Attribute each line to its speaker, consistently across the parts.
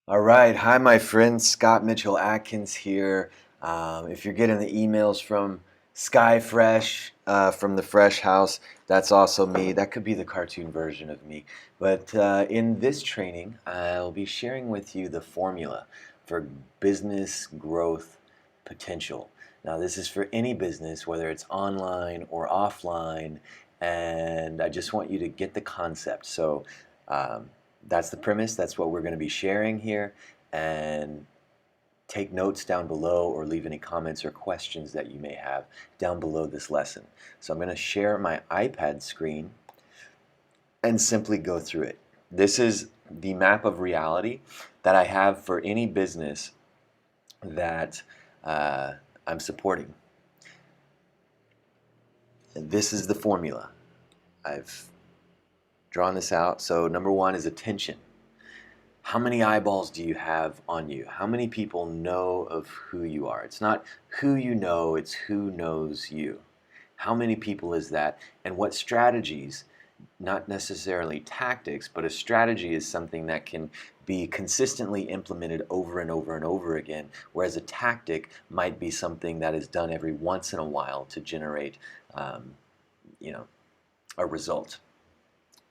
Speaker 1: All right. Hi, my friend. Scott Mitchell Atkins here. If you're getting the emails from Sky Fresh, from the Fresh House, that's also me. That could be the cartoon version of me. But in this training, I'll be sharing with you the formula for business growth potential. Now, this is for any business, whether it's online or offline, and I just want you to get the concept. So, um, that's the premise. That's what we're going to be sharing here. And take notes down below or leave any comments or questions that you may have down below this lesson. So I'm going to share my iPad screen and simply go through it. This is the map of reality that I have for any business that I'm supporting. And this is the formula. I've drawn this out. So number one is attention. How many eyeballs do you have on you? How many people know of who you are? It's not who you know, it's who knows you. How many people is that? And what strategies, not necessarily tactics, but a strategy is something that can be consistently implemented over and over and over again, whereas a tactic might be something that is done every once in a while to generate um, you know, a result.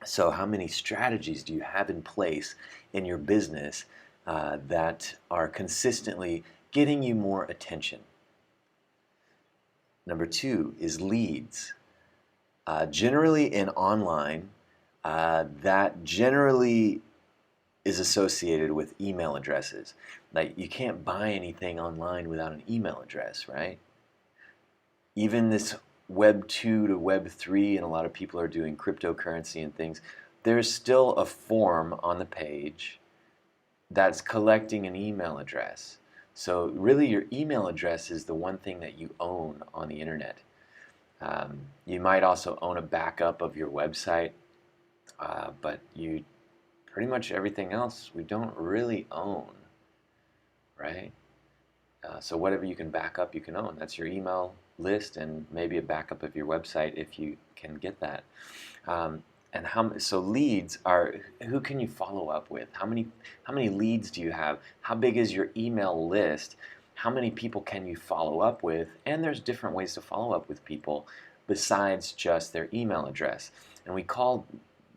Speaker 1: So how many strategies do you have in place in your business that are consistently getting you more attention? Number two is leads. Generally in online, that generally is associated with email addresses. Like you can't buy anything online without an email address, right? Even this Web 2 to Web 3, and a lot of people are doing cryptocurrency and things, there's still a form on the page that's collecting an email address. So really your email address is the one thing that you own on the internet. You might also own a backup of your website, but you pretty much everything else we don't really own, right? So whatever you can back up, you can own. That's your email list and maybe a backup of your website if you can get that. And so leads are, who can you follow up with? How many leads do you have? How big is your email list? How many people can you follow up with? And there's different ways to follow up with people besides just their email address. And we call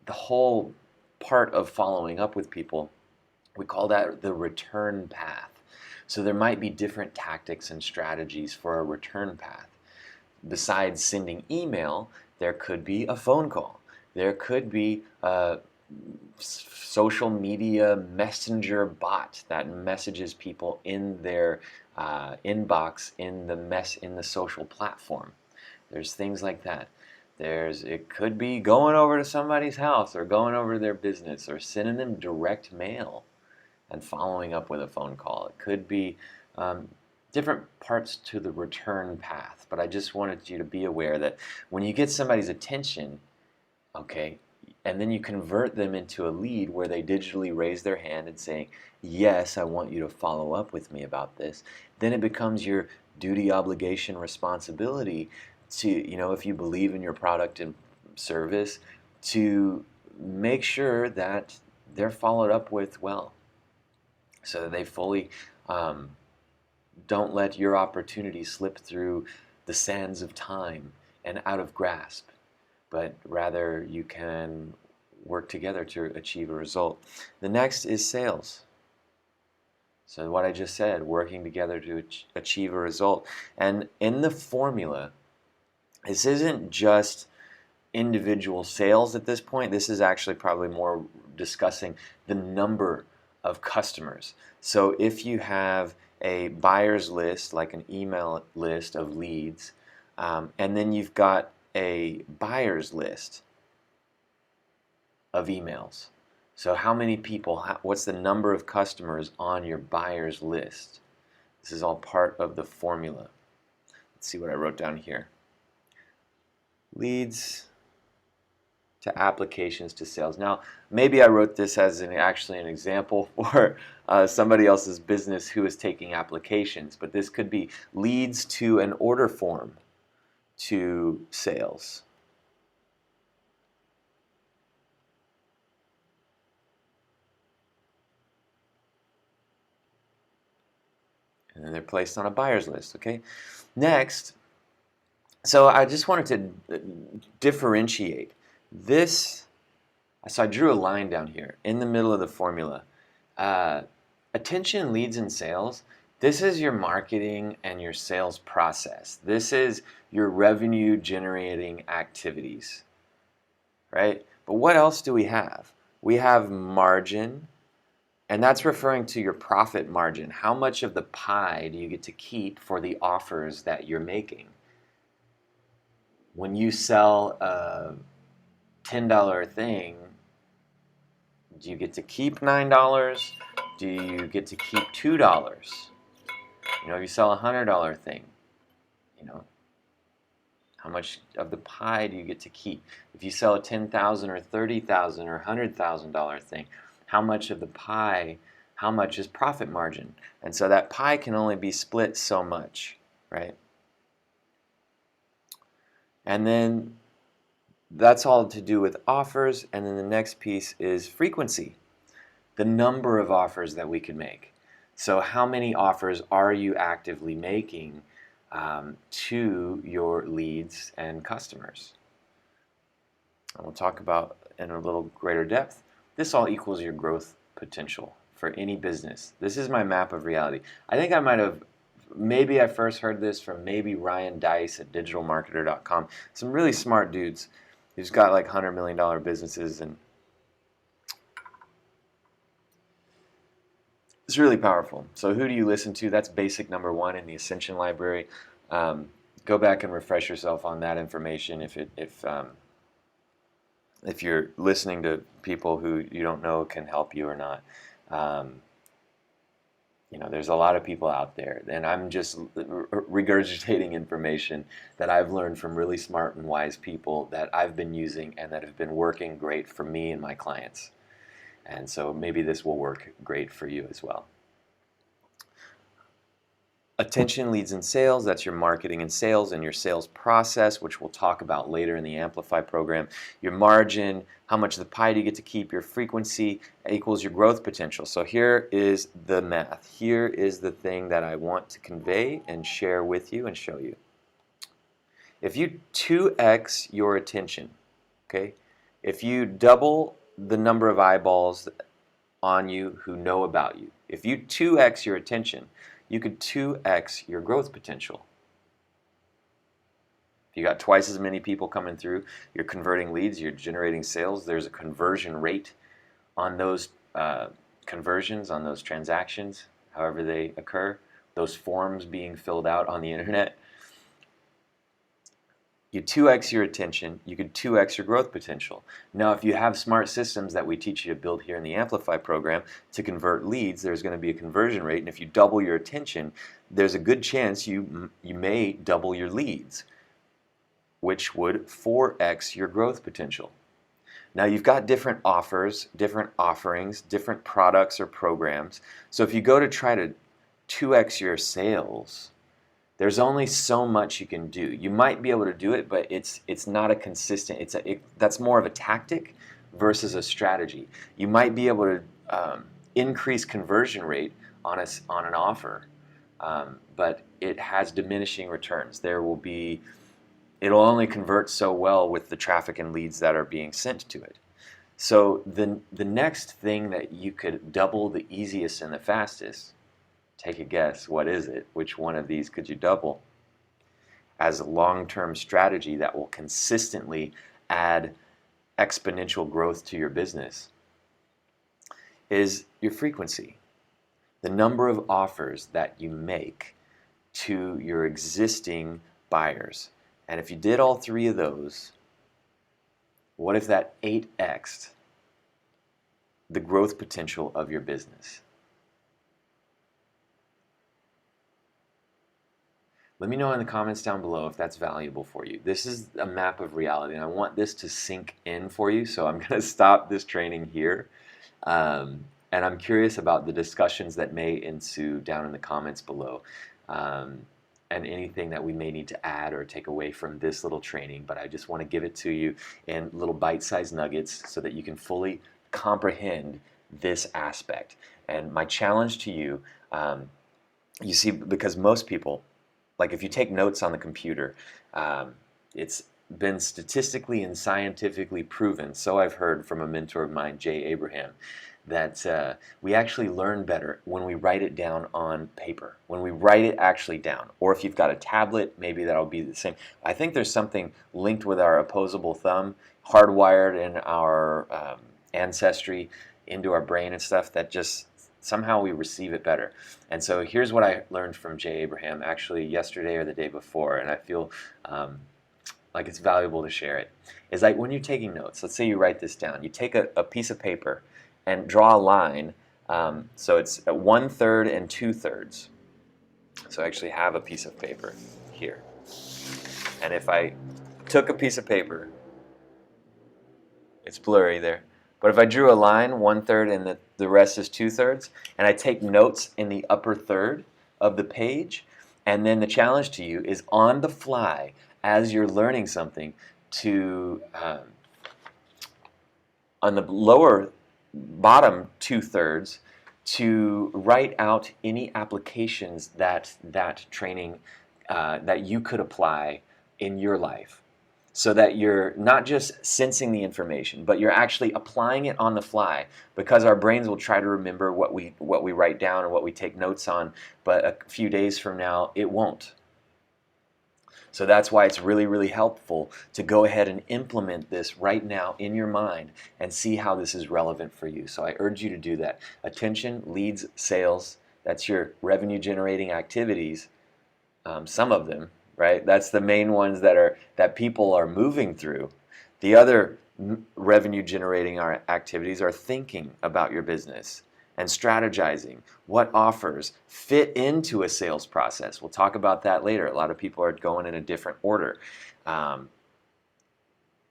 Speaker 1: the whole part of following up with people, we call that the return path. So there might be different tactics and strategies for a return path. Besides sending email, there could be a phone call. There could be a social media messenger bot that messages people in their inbox in the social platform. There's things like that. It could be going over to somebody's house or going over to their business or sending them direct mail and following up with a phone call. It could be different parts to the return path, but I just wanted you to be aware that when you get somebody's attention, okay, and then you convert them into a lead where they digitally raise their hand and saying, yes, I want you to follow up with me about this, then it becomes your duty, obligation, responsibility to, if you believe in your product and service, to make sure that they're followed up with well, so that they fully don't let your opportunity slip through the sands of time and out of grasp, but rather you can work together to achieve a result. The next is sales. So what I just said, working together to achieve a result. And in the formula, this isn't just individual sales at this point. This is actually probably more discussing the number of customers. So if you have a buyer's list, like an email list of leads, and then you've got a buyer's list of emails. So how many people, what's the number of customers on your buyer's list? This is all part of the formula. Let's see what I wrote down here. Leads to applications to sales. Now, maybe I wrote this as actually an example for somebody else's business who is taking applications, but this could be leads to an order form to sales. and they're placed on a buyer's list, okay? Next, so I just wanted to differentiate this. So I drew a line down here in the middle of the formula. Attention, leads, and sales. This is your marketing and your sales process. This is your revenue generating activities, right? But what else do we have? We have margin, and that's referring to your profit margin. How much of the pie do you get to keep for the offers that you're making? When you sell a $10 thing, do you get to keep $9? Do you get to keep $2? You know, if you sell a $100 thing, you know, how much of the pie do you get to keep? If you sell a $10,000 or $30,000 or $100,000 thing, how much of the pie, how much is profit margin? And so that pie can only be split so much, right? And then that's all to do with offers. And then the next piece is frequency, the number of offers that we can make. So how many offers are you actively making to your leads and customers? And we'll talk about in a little greater depth. This all equals your growth potential for any business. This is my map of reality. I think I might have, maybe I first heard this from maybe Ryan Dice at digitalmarketer.com. Some really smart dudes who's got like $100 million businesses, and it's really powerful. So who do you listen to? That's basic number one in the Ascension library. Go back and refresh yourself on that information if you're listening to people who you don't know can help you or not. You know, there's a lot of people out there, and I'm just regurgitating information that I've learned from really smart and wise people that I've been using and that have been working great for me and my clients. And so maybe this will work great for you as well. Attention, leads, and sales, that's your marketing and sales and your sales process, which we'll talk about later in the Amplify program. Your margin, how much of the pie do you get to keep, your frequency equals your growth potential. So here is the math. Here is the thing that I want to convey and share with you and show you. If you 2x your attention, okay, if you double the number of eyeballs on you who know about you, if you 2x your attention, you could 2x your growth potential. If you got twice as many people coming through, you're converting leads, you're generating sales, there's a conversion rate on those conversions, on those transactions, however they occur, those forms being filled out on the internet. You 2x your attention, you could 2x your growth potential. Now, if you have smart systems that we teach you to build here in the Amplify program to convert leads, there's going to be a conversion rate, and if you double your attention, there's a good chance you may double your leads, which would 4x your growth potential. Now, you've got different offers, different offerings, different products or programs. So if you go to try to 2x your sales, there's only so much you can do. You might be able to do it, but it's not a consistent. That's more of a tactic versus a strategy. You might be able to increase conversion rate on an offer, but it has diminishing returns. It'll only convert so well with the traffic and leads that are being sent to it. So the next thing that you could double the easiest and the fastest, take a guess. What is it? Which one of these could you double as a long-term strategy that will consistently add exponential growth to your business? Is your frequency. The number of offers that you make to your existing buyers. And if you did all three of those, what if that 8x'd the growth potential of your business? Let me know in the comments down below if that's valuable for you. This is a map of reality, and I want this to sink in for you, so I'm going to stop this training here. And I'm curious about the discussions that may ensue down in the comments below, and anything that we may need to add or take away from this little training. But I just want to give it to you in little bite-sized nuggets so that you can fully comprehend this aspect. And my challenge to you, You see, because most people, like if you take notes on the computer, it's been statistically and scientifically proven, so I've heard from a mentor of mine, Jay Abraham, that we actually learn better when we write it down on paper, when we write it actually down. Or if you've got a tablet, maybe that'll be the same. I think there's something linked with our opposable thumb, hardwired in our ancestry into our brain and stuff, that just somehow we receive it better. And so here's what I learned from Jay Abraham actually yesterday or the day before, and I feel like it's valuable to share it. Is like when you're taking notes, let's say you write this down, you take a piece of paper and draw a line. So it's 1/3 and 2/3. So I actually have a piece of paper here. And if I took a piece of paper, it's blurry there, but if I drew a line 1/3 and the rest is 2/3, and I take notes in the upper third of the page, and then the challenge to you is on the fly as you're learning something to on the lower bottom 2/3 to write out any applications that training that you could apply in your life, so that you're not just sensing the information, but you're actually applying it on the fly, because our brains will try to remember what we write down or what we take notes on, but a few days from now it won't. So that's why it's really, really helpful to go ahead and implement this right now in your mind and see how this is relevant for you. So I urge you to do that. Attention, leads, sales, that's your revenue generating activities. Some of them, right? That's the main ones that people are moving through. The other revenue generating activities are thinking about your business and strategizing what offers fit into a sales process. We'll talk about that later. A lot of people are going in a different order. They're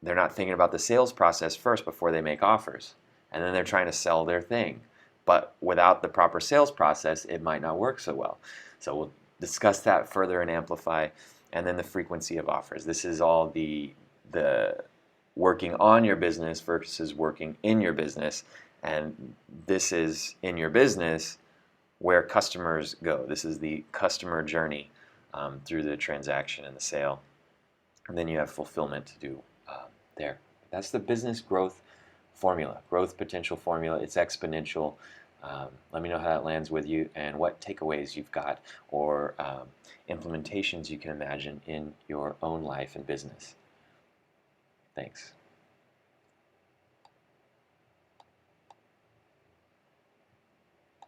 Speaker 1: not thinking about the sales process first before they make offers, and then they're trying to sell their thing. But without the proper sales process, it might not work so well. So we'll discuss that further in Amplify. And then the frequency of offers. This is all the working on your business versus working in your business. And this is in your business where customers go. This is the customer journey through the transaction and the sale. And then you have fulfillment to do there. That's the business growth formula, growth potential formula. It's exponential. Let me know how that lands with you and what takeaways you've got, or implementations you can imagine in your own life and business. Thanks.